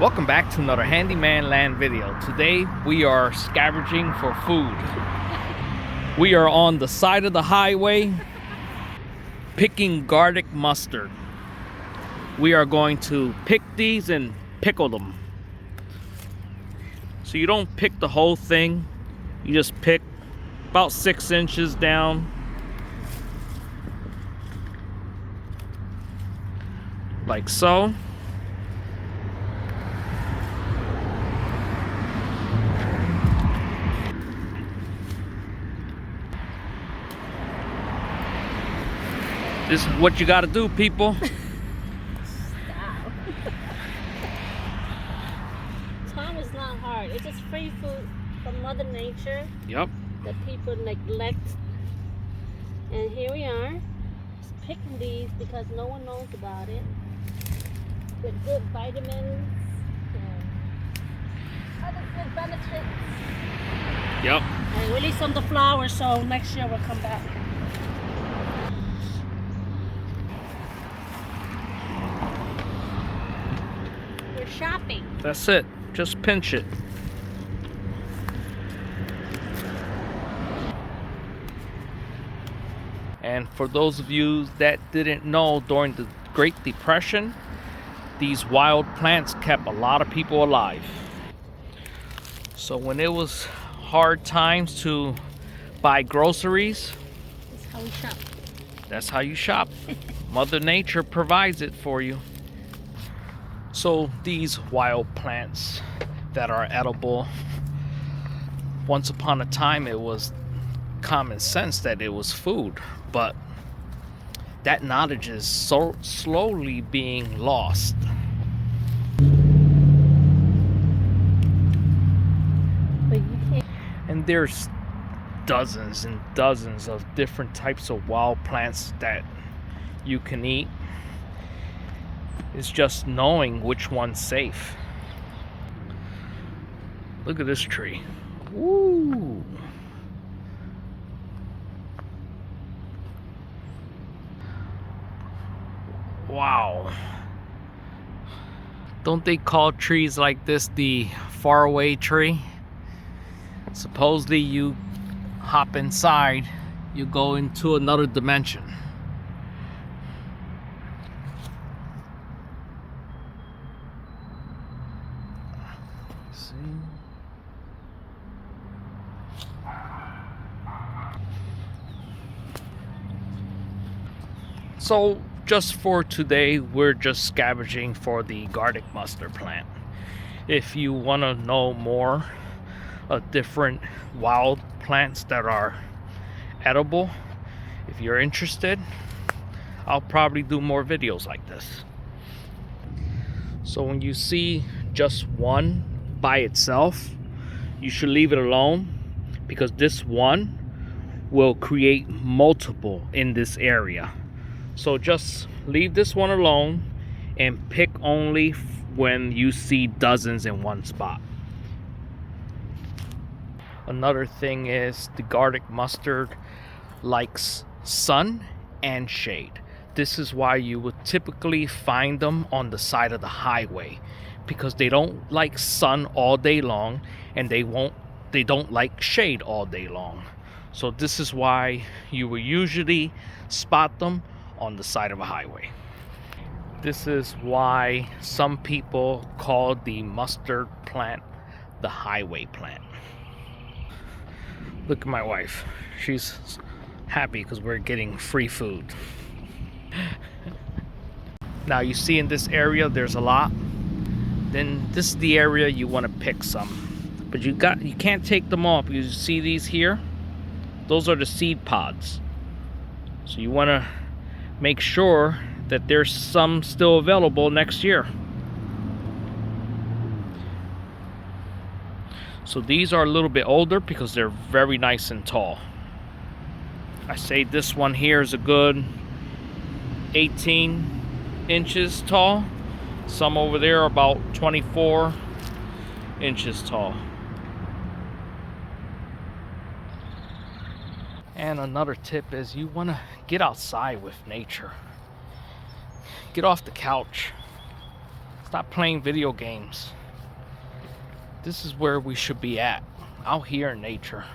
Welcome back to another Handyman Land video. Today we are scavenging for food. We are on the side of the highway picking garlic mustard. We are going to pick these and pickle them. So you don't pick the whole thing, you just pick about 6 inches down. Like so. This is what you gotta do, people. Time is not hard. It's just free food from Mother Nature. Yep. That people neglect. And here we are, just picking these because no one knows about it. With good vitamins and other good benefits. Yep. And release some of the flowers, so next year we'll come back. We're shopping. That's it. Just pinch it. And for those of you that didn't know, during the Great Depression, these wild plants kept a lot of people alive. So when it was hard times to buy groceries, That's how we shop. that's how you shop. Mother Nature provides it for you. So these wild plants that are edible, once upon a time it was common sense that it was food, but that knowledge is so slowly being lost. But you can't. And there's dozens and dozens of different types of wild plants that you can eat. It's just knowing which one's safe. Look at this tree. Woo! Wow. Don't they call trees like this the faraway tree? Supposedly you hop inside, you go into another dimension. See? So just for today, we're just scavenging for the garlic mustard plant. If you want to know more of different wild plants that are edible, if you're interested, I'll probably do more videos like this. So when you see just one by itself, you should leave it alone, because this one will create multiple in this area. So just leave this one alone and pick only when you see dozens in one spot. Another thing is the garlic mustard likes sun and shade. This is why you would typically find them on the side of the highway, because they don't like sun all day long, and they don't like shade all day long. So this is why you will usually spot them on the side of a highway. This is why some people call the mustard plant the highway plant. Look at my wife. She's happy because we're getting free food. Now you see in this area there's a lot. Then this is the area you want to pick some. But you can't take them all, because you see these here? Those are the seed pods. So you want to make sure that there's some still available next year. So these are a little bit older because they're very nice and tall. I say this one here is a good 18 inches tall. Some over there are about 24 inches tall. And another tip is you want to get outside with nature. Get off the couch. Stop playing video games. This is where we should be at, out here in nature.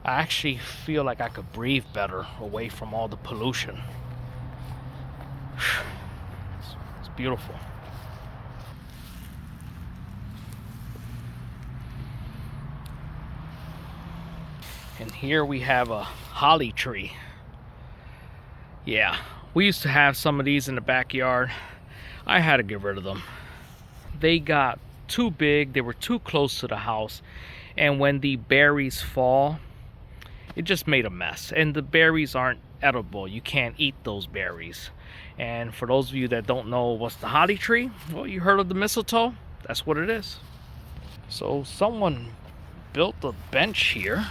I actually feel like I could breathe better away from all the pollution. It's beautiful. And here we have a holly tree. Yeah, we used to have some of these in the backyard. I had to get rid of them. They got too big, they were too close to the house, and when the berries fall, it just made a mess. And the berries aren't edible. You can't eat those berries. And for those of you that don't know what's the holly tree, well, you heard of the mistletoe? That's what it is. So someone built a bench here.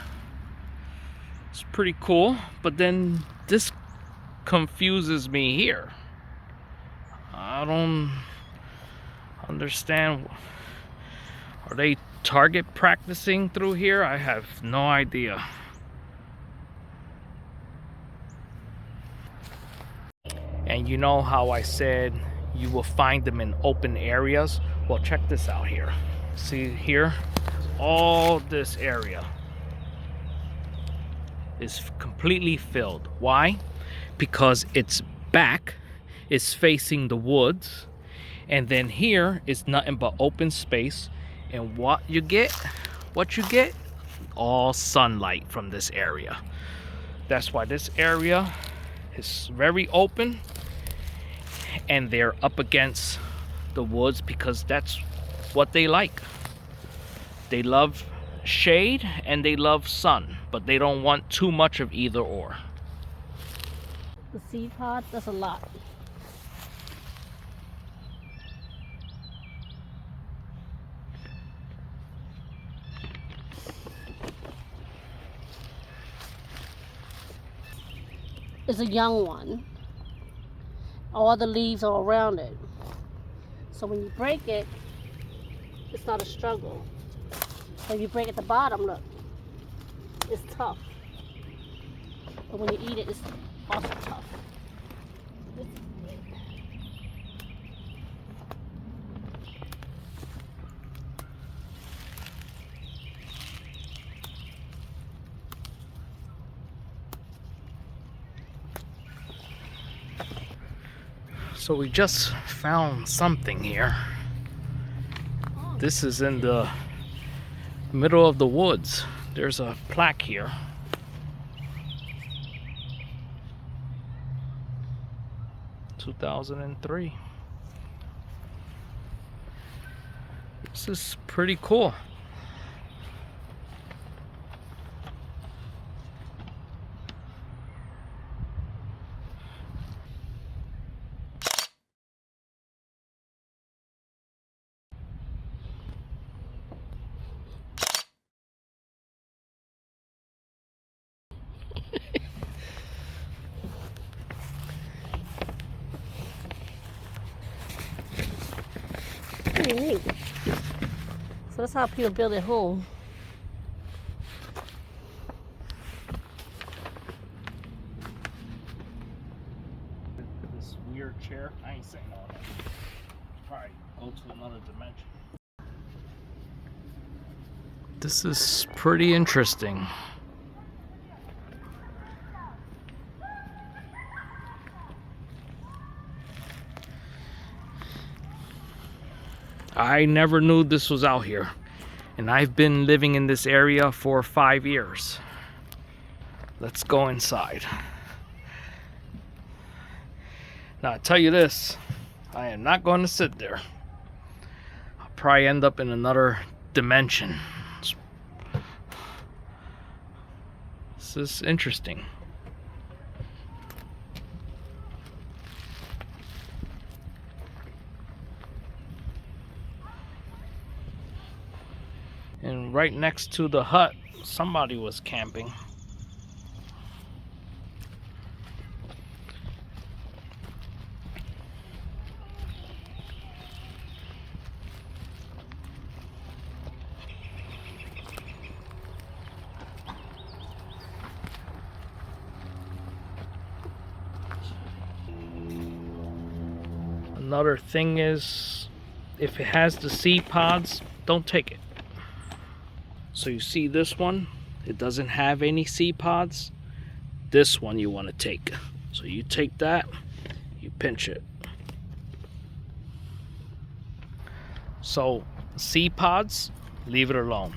It's pretty cool, but then this confuses me here. I don't understand. Are they target practicing through here? I have no idea. And you know how I said you will find them in open areas? Well, check this out here. See here? All this area is completely filled. Why? Because its back is facing the woods, and then here is nothing but open space. And what you get, all sunlight from this area. That's why this area is very open, and they're up against the woods because that's what they like. They love shade and they love sun, but they don't want too much of either or. The seed pods, that's a lot. It's a young one. All the leaves are around it. So when you break it, it's not a struggle. When you break at the bottom, look, it's tough. But when you eat it, it's also tough. So we just found something here. This is in the middle of the woods. There's a plaque here. (2003). This is pretty cool. Pretty neat. So that's how people build their home. This weird chair, I ain't saying all that. Probably go to another dimension. This is pretty interesting. I never knew this was out here, and I've been living in this area for 5 years. Let's go inside. Now I tell you this, I am not going to sit there. I'll probably end up in another dimension. This is interesting. And right next to the hut, somebody was camping. Another thing is, if it has the seed pods, don't take it. So you see this one, it doesn't have any seed pods. This one you want to take. So you take that, you pinch it. So seed pods, leave it alone.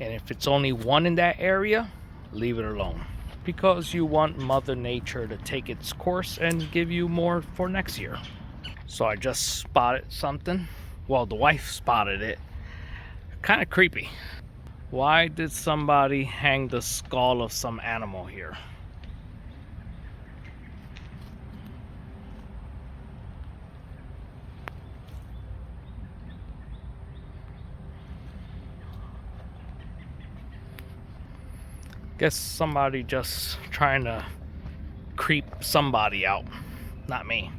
And if it's only one in that area, leave it alone. Because you want Mother Nature to take its course and give you more for next year. So I just spotted something. Well, the wife spotted it. Kind of creepy. Why did somebody hang the skull of some animal here? Guess somebody just trying to creep somebody out, not me.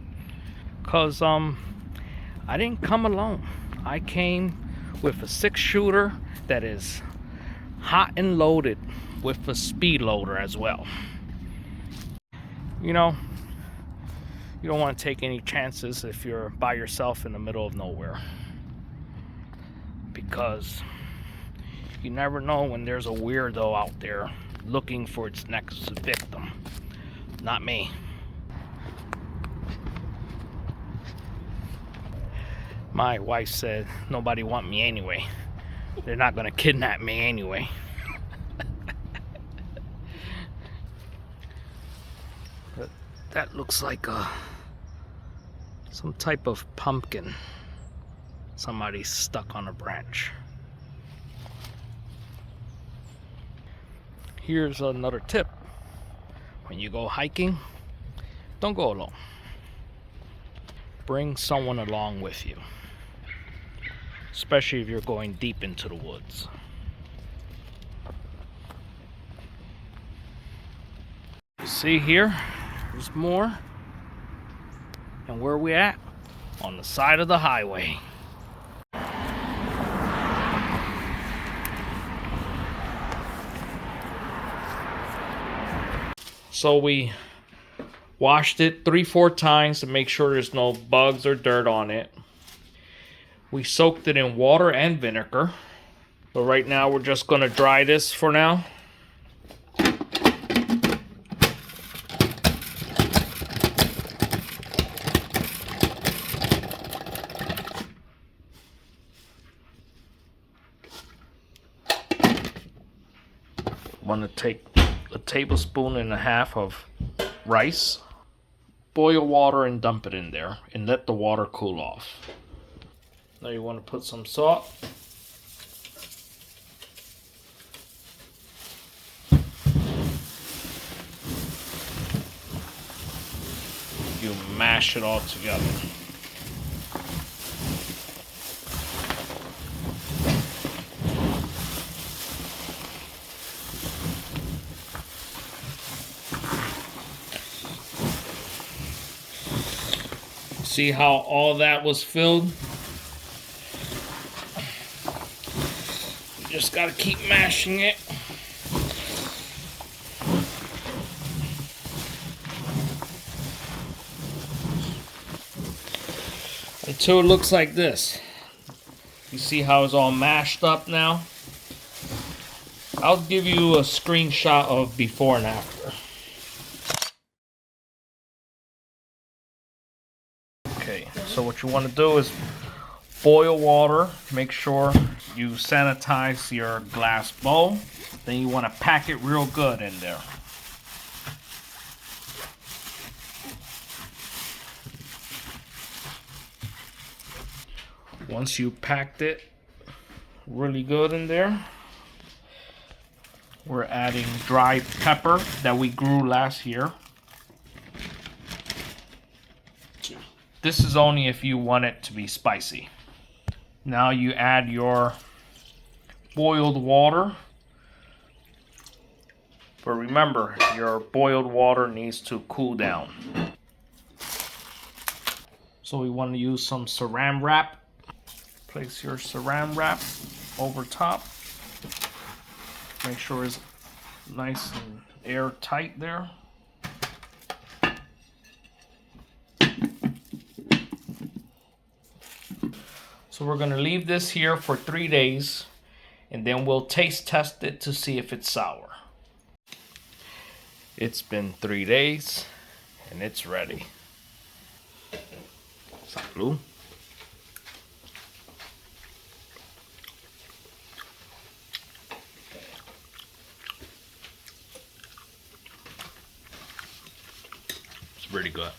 Cause I didn't come alone. I came with a 6-shooter that is hot and loaded with a speed loader as well. You know, you don't want to take any chances if you're by yourself in the middle of nowhere, because you never know when there's a weirdo out there looking for its next victim. Not me. My wife said nobody want me anyway. They're not gonna kidnap me anyway. But that looks like some type of pumpkin. Somebody's stuck on a branch. Here's another tip. When you go hiking, don't go alone. Bring someone along with you. Especially if you're going deep into the woods. See here, there's more. And where are we at? On the side of the highway. So we washed it 3-4 times to make sure there's no bugs or dirt on it. We soaked it in water and vinegar. But right now we're just going to dry this for now. Want to take a tablespoon and a half of rice, boil water and dump it in there and let the water cool off. Now you want to put some salt. You mash it all together. See how all that was filled? You just gotta keep mashing it. Until it looks like this. You see how it's all mashed up now? I'll give you a screenshot of before and after. Okay, so what you want to do is boil water. Make sure you sanitize your glass bowl. Then you want to pack it real good in there. Once you packed it really good in there, we're adding dried pepper that we grew last year. This is only if you want it to be spicy. Now you add your boiled water. But remember, your boiled water needs to cool down. So we want to use some saran wrap. Place your saran wrap over top. Make sure it's nice and airtight there. So we're gonna leave this here for 3 days, and then we'll taste test it to see if it's sour. It's been 3 days, and it's ready. Salud. It's pretty good.